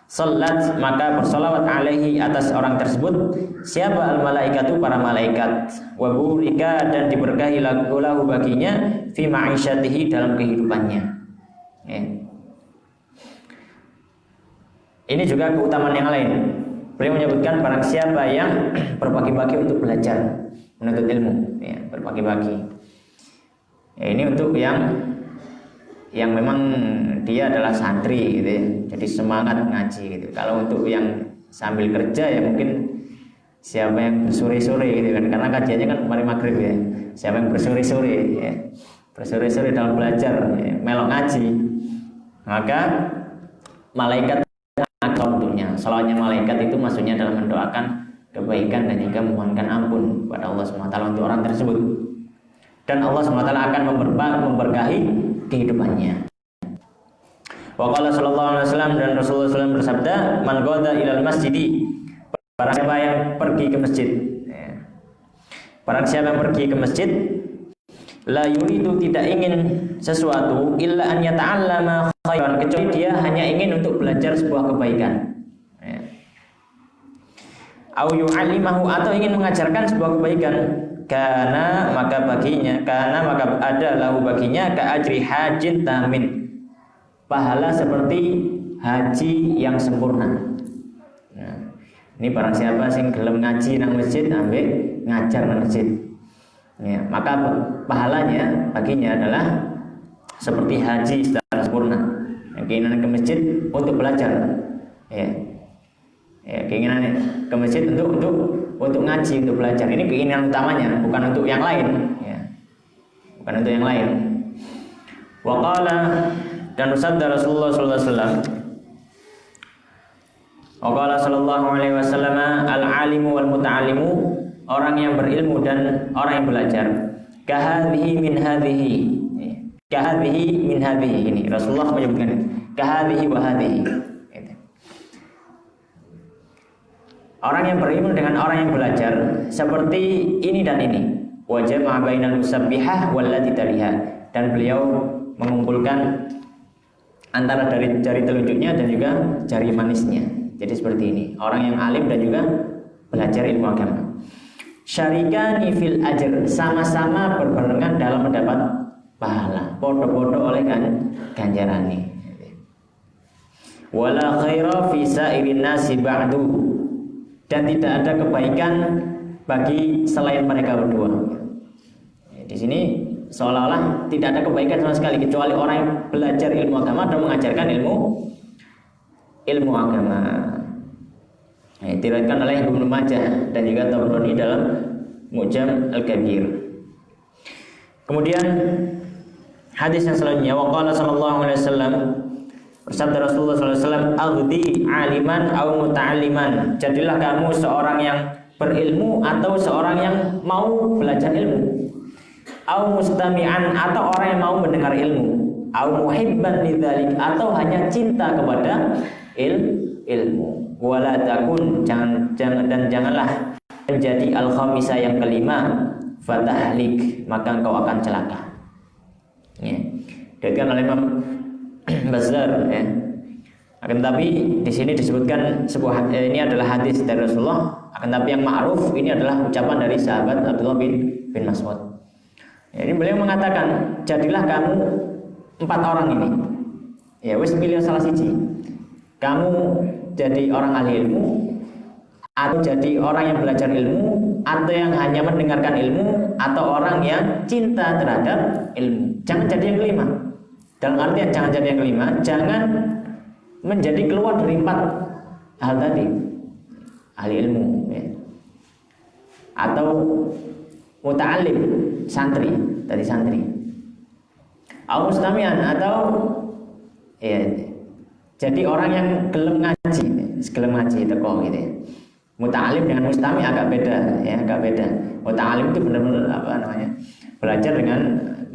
salat, maka bersolawat alaihi, atas orang tersebut, siapa? Al malaikatu, para malaikat, wa burika, dan diberkahi lahu baginya, fi ma'isyatihi, dalam kehidupannya. Ya. Ini juga keutamaan yang lain. Beliau menyebutkan barang siapa yang berpagi-pagi untuk belajar, menuntut ilmu, ya, berpagi-pagi. Ya, ini untuk yang memang dia adalah santri, gitu ya. Jadi semangat ngaji gitu. Kalau untuk yang sambil kerja, ya mungkin Siapa yang bersore-sore gitu kan, karena kajiannya kan kemarin maghrib ya. Siapa yang bersore-sore ya, bersore-sore dalam belajar ya, melok ngaji, maka malaikat akan untuknya. Salawatnya malaikat itu maksudnya dalam mendoakan kebaikan dan juga memohonkan ampun kepada Allah SWT untuk orang tersebut. Dan Allah SWT akan memberkahi kehidupannya. Wa qala sallallahu alaihi wasallam, dan Rasulullah SAW bersabda, man ghada ilal masjidi, barang siapa yang pergi ke masjid, barang siapa yang pergi ke masjid, la yuridu, tidak ingin sesuatu, illa an yata'allama khairan, kecuali dia hanya ingin untuk belajar sebuah kebaikan, au yu'allimahu, atau ingin mengajarkan sebuah kebaikan, karena maka ada lahu baginya ka ajri hajin tamin, pahala seperti haji yang sempurna. Nah, ini barang siapa sing gelem ngaji nang masjid ambek ngajar nang masjid, ya, maka pahalanya baginya adalah seperti haji secara sempurna. Keinginan ke masjid untuk belajar, ya, keinginan ke masjid untuk ngaji, untuk belajar. Ini keinginan utamanya, bukan untuk yang lain, ya, bukan untuk yang lain. Wa qala, dan bersabda Rasulullah SAW, Waqala sallallahu alaihi wasallam, al-alimu wal muta'allimu, orang yang berilmu dan orang yang belajar, kahadhihi min hadhihi, kahadhihi min hadhihi, ini Rasulullah menyebutkan kahadhihi wa hadhihi. Orang yang berilmu dengan orang yang belajar seperti ini dan ini. Wa jama'a bainal musabbihah wallati taliha, dan beliau mengumpulkan antara dari jari telunjuknya dan juga jari manisnya. Jadi seperti ini, orang yang alim dan juga belajar ilmu agama. Syarikani fil ajr, sama-sama berbarengan dalam mendapat pahala, podo-podo oleh ganjarane. Wala khaira fi sa'irin nasi ba'du, dan tidak ada kebaikan bagi selain mereka berdua. Di sini seolah-olah tidak ada kebaikan sama sekali kecuali orang yang belajar ilmu agama dan mengajarkan ilmu agama. Diriwayatkan oleh Ibnu Majah dan juga Tabrani dalam Mu'jam Al-Kabir. Kemudian hadis yang selanjutnya, waqala sallallahu alaihi wasallam, bersabda Rasulullah sallallahu alaihi wasallam, aghdi aliman au muta'alliman, jadilah kamu seorang yang berilmu atau seorang yang mau belajar ilmu, au mustami'an, atau orang yang mau mendengar ilmu, au muhibban lidzalik, atau hanya cinta kepada ilmu. Wala takun, janganlah menjadi al-khamisah yang kelima, fatahlik, maka engkau akan celaka. Ya, dikatakan oleh Imam Bazzar, ya. Akan tapi di sini disebutkan sebuah ini adalah hadis dari Rasulullah, akan tapi yang ma'ruf ini adalah ucapan dari sahabat Abdullah bin Mas'ud. Ya, ini beliau mengatakan, jadilah kamu 4 orang ini. Ya, wis pilih salah siji. Kamu jadi orang ahli ilmu, atau jadi orang yang belajar ilmu, atau yang hanya mendengarkan ilmu, atau orang yang cinta terhadap ilmu. Jangan jadi yang kelima. Dalam artian jangan jadi yang kelima, jangan menjadi keluar dari 4 hal tadi. Ahli ilmu, ya. Atau muta'alim, santri, tadi santri. Au mustami'an, atau ya, jadi orang yang gelem ngaji teko gitu ya. Muta'alim dengan mustami agak beda, ya, agak beda. Muta'alim itu benar-benar belajar dengan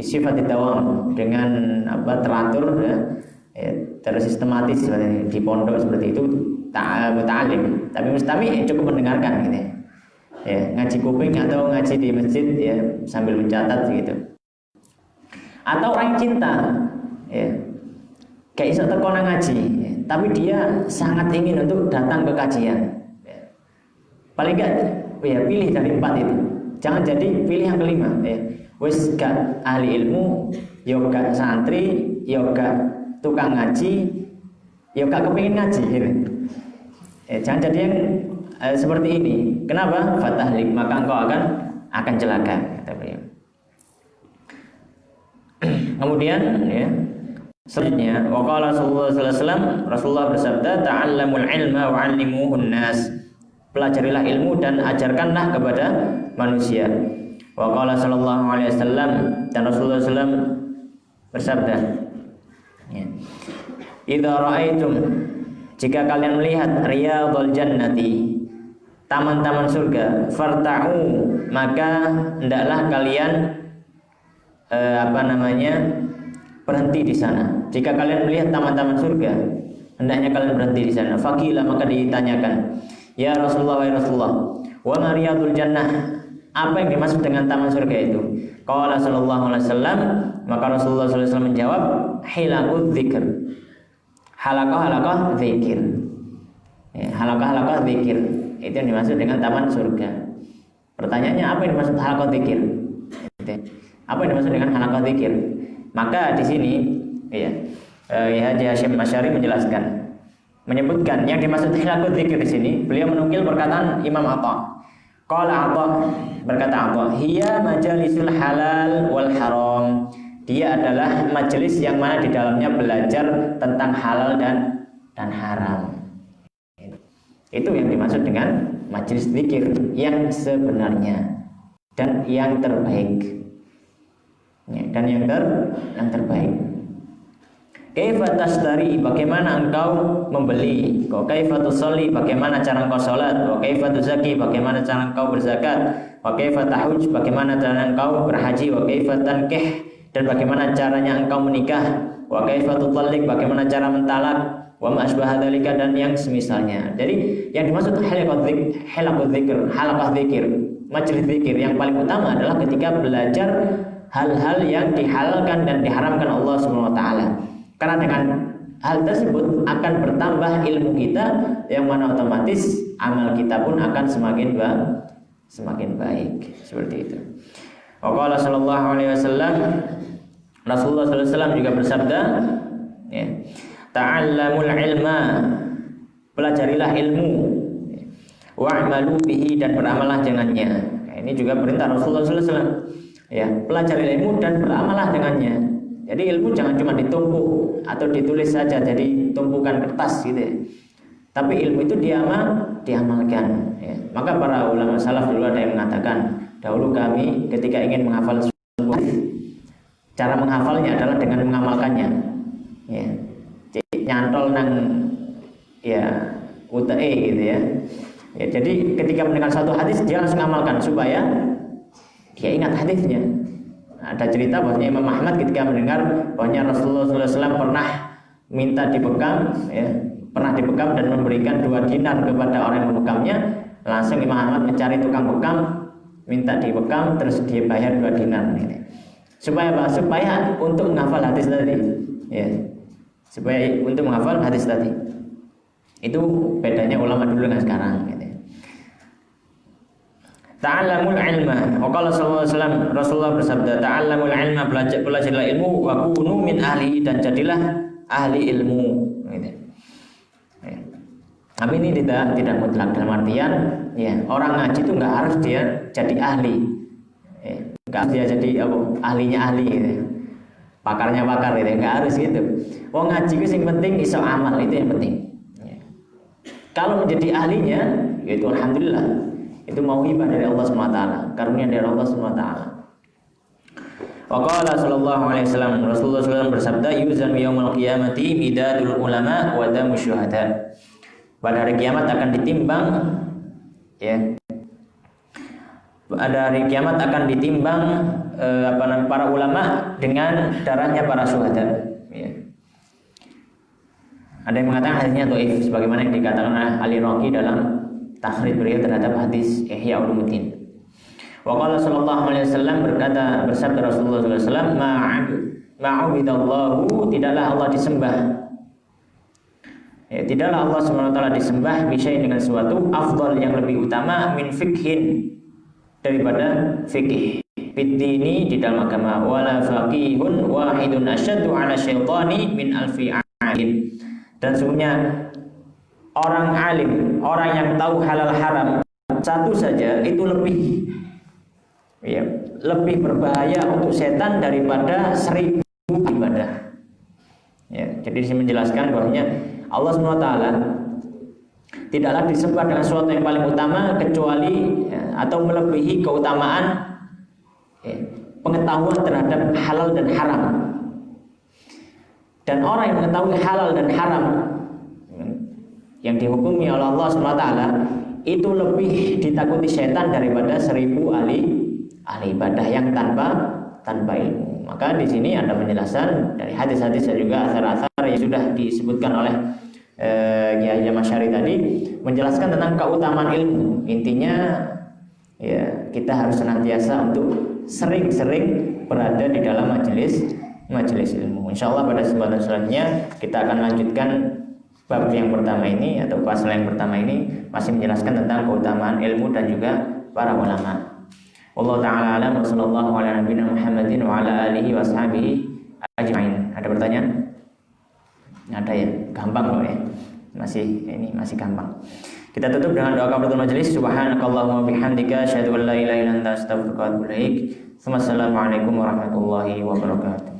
sifat dawam, dengan teratur, ya, tersistematis seperti ini, di pondok seperti itu, muta'alim. Tapi mustami cukup mendengarkan gitu ya. Ya, ngaji kuping atau ngaji di masjid, ya, sambil mencatat gitu. Atau orang yang cinta, ya, kayak iso teko nang ngaji, ya, tapi dia sangat ingin untuk datang ke kajian. Ya. Paling enggak, ya, pilih dari 4 itu. Jangan jadi pilih yang kelima. Ya. Wis gak ahli ilmu, yo gak santri, yo gak tukang ngaji, yo gak kepengin ngaji. Gitu. Ya, jangan jadi yang seperti ini. Kenapa? Fatahlik, maka engkau akan celaka, kata beliau. Kemudian, ya, selanjutnya, waqala sallallahu alaihi wasallam, Rasulullah bersabda, ta'allamul ilma wa'allimuhun nas, pelajarilah ilmu dan ajarkanlah kepada manusia. Wa qala sallallahu alaihi wasallam, dan Rasulullah SAW bersabda, ya, idza ra'aitum, jika kalian melihat riyadul jannati, taman-taman surga, farta'u, maka hendaklah kalian berhenti di sana. Jika kalian melihat taman-taman surga, hendaknya kalian berhenti di sana. Faqila, maka ditanyakan, ya Rasulullah, wa Rasulullah, wa ma riyadul jannah, apa yang dimaksud dengan taman surga itu? Qala sallallahu alaihi wasallam, maka Rasulullah sallallahu alaihi wasallam menjawab, hilaqud dzikr, halaqah dzikir. Ya, halaqah dzikir, itu yang dimaksud dengan taman surga. Pertanyaannya, apa yang dimaksud halaqah dzikir? Apa yang dimaksud dengan halaqah dzikir? Maka di sini Haji Hasyim Asy'ari menjelaskan, menyebutkan yang dimaksud halaqah dzikir di sini. Beliau menukil perkataan Imam Atha. Qala Atha, berkata Atha, hiya majalisul halal wal haram. Dia adalah majelis yang mana di dalamnya belajar tentang halal dan haram. Itu yang dimaksud dengan majelis zikir yang sebenarnya dan yang terbaik. Dan yang terbaik. Kaifa tashtari, bagaimana engkau membeli? Wa kaifa tusalli, bagaimana cara engkau salat? Wa kaifa tuzaki, bagaimana cara engkau berzakat? Wa kaifa tahuj, bagaimana cara engkau berhaji? Wa kaifa tankih, dan bagaimana caranya engkau menikah? Wa kaifa tutallik, bagaimana cara mentalak? Wa ma asbaha dzalika, dan yang semisalnya. Jadi yang dimaksud halaqah dzikir, majelis zikir yang paling utama adalah ketika belajar hal-hal yang dihalalkan dan diharamkan Allah Subhanahu wa taala. Karena dengan hal tersebut akan bertambah ilmu kita, yang mana otomatis amal kita pun akan semakin baik. Seperti itu. Wa qala sallallahu alaihi wasallam, Rasulullah sallallahu alaihi wasallam juga bersabda, ya, ta'allamul ilma, pelajarilah ilmu, wa'malu bihi, dan beramallah dengannya. Ini juga perintah Rasulullah sallallahu alaihi wasallam. Ya, pelajari ilmu dan beramallah dengannya. Jadi ilmu jangan cuma ditumpuk atau ditulis saja jadi tumpukan kertas gitu ya. Tapi ilmu itu diamalkan ya. Maka para ulama salaf dulu ada yang mengatakan, dahulu kami ketika ingin menghafal sebuah hadis, cara menghafalnya adalah dengan mengamalkannya. Ya. Nyantol nang UTE gitu ya. Ya, jadi ketika mendengar satu hadis dia langsung amalkan supaya dia ingat hadisnya. Ada cerita bahwasanya Imam Ahmad ketika mendengar bahwasanya Rasulullah SAW pernah minta dibekam, ya, pernah dibekam dan memberikan 2 dinar kepada orang yang membekamnya, langsung Imam Ahmad mencari tukang bekam, minta dibekam, terus dia bayar 2 dinar. Gitu. Supaya apa? Supaya untuk menghafal hadis tadi, ya, supaya untuk menghafal hadis tadi. Itu bedanya ulama dulu dengan sekarang. Gitu. Ta'allamul ilma. Waqala sallallahu alaihi wasallam, Rasulullah bersabda, ta'allamul ilma, pelajarilah ilmu, wa kunu min ahli, dan jadilah ahli ilmu. Gitu. Ya. Tapi ini tidak mutlak, dalam artian ya, orang ngaji itu nggak harus dia jadi ahli. Ya. Nggak harus dia jadi ahlinya ahli gitu. Pakarnya pakar gitu, nggak harus gitu. Wong ngaji itu yang penting iso amal, itu yang penting. Ya. Kalau menjadi ahlinya, yaitu alhamdulillah. Itu mauhibah dari Allah SWT, karunia dari Allah SWT. Wa qala sallallahu alaihi wasallam, Rasulullah SAW bersabda, yuzan yaumul qiyamati midadul ulama wa damu syuhada. Pada hari kiamat akan ditimbang, ya. Pada hari kiamat akan ditimbang para ulama dengan darahnya para syuhada, ya. Ada yang mengatakan hadisnya dhaif, sebagaimana yang dikatakan oleh Ali Raqi dalam takhrij beliau terhadap hadis Ihya Ulumuddin. Wa qala sallallahu alaihi wasallam, bersabda Rasulullah sallallahu alaihi wasallam, ma'ubidallahu, tidaklah Allah disembah. Ya, tidaklah Allah SWT disembah bisyai dengan sesuatu afdal yang lebih utama min fikhin, daripada fikih. Fiddini, di dalam agama, wala faqihun wahidun asyaddu ala syaitani min alfi alim. Dan sesungguhnya orang alim, orang yang tahu halal haram satu saja itu lebih berbahaya untuk setan daripada 1000 ibadah. Ya, jadi disini menjelaskan bahwasanya Allah SWT tidaklah disembah dengan sesuatu yang paling utama kecuali atau melebihi keutamaan pengetahuan terhadap halal dan haram. Dan orang yang mengetahui halal dan haram yang dihukumi oleh Allah SWT itu lebih ditakuti setan daripada 1000 ahli ibadah yang tanpa ilmu. Maka di sini ada penjelasan dari hadis-hadis dan juga asar-asar yang sudah disebutkan oleh Kiai Masyari tadi, menjelaskan tentang keutamaan ilmu. Intinya ya, kita harus senantiasa untuk sering-sering berada di dalam majelis ilmu. Insyaallah pada kesempatan selanjutnya kita akan lanjutkan bab yang pertama ini atau pasal yang pertama ini, masih menjelaskan tentang keutamaan ilmu dan juga para ulama. Wallahu ta'ala a'lam wa sallallahu ala nabiyina Muhammadin wa ala alihi wa ashabihi ajma'in. Ada pertanyaan? Ada ya, gampang loh ya. Masih gampang. Kita tutup dengan doa kafaratul majelis. Subhanakallahumma bihamdika asyhadu an la ilaha illa anta astaghfiruka wa atubu ilaik. Wassalamualaikum warahmatullahi wabarakatuh.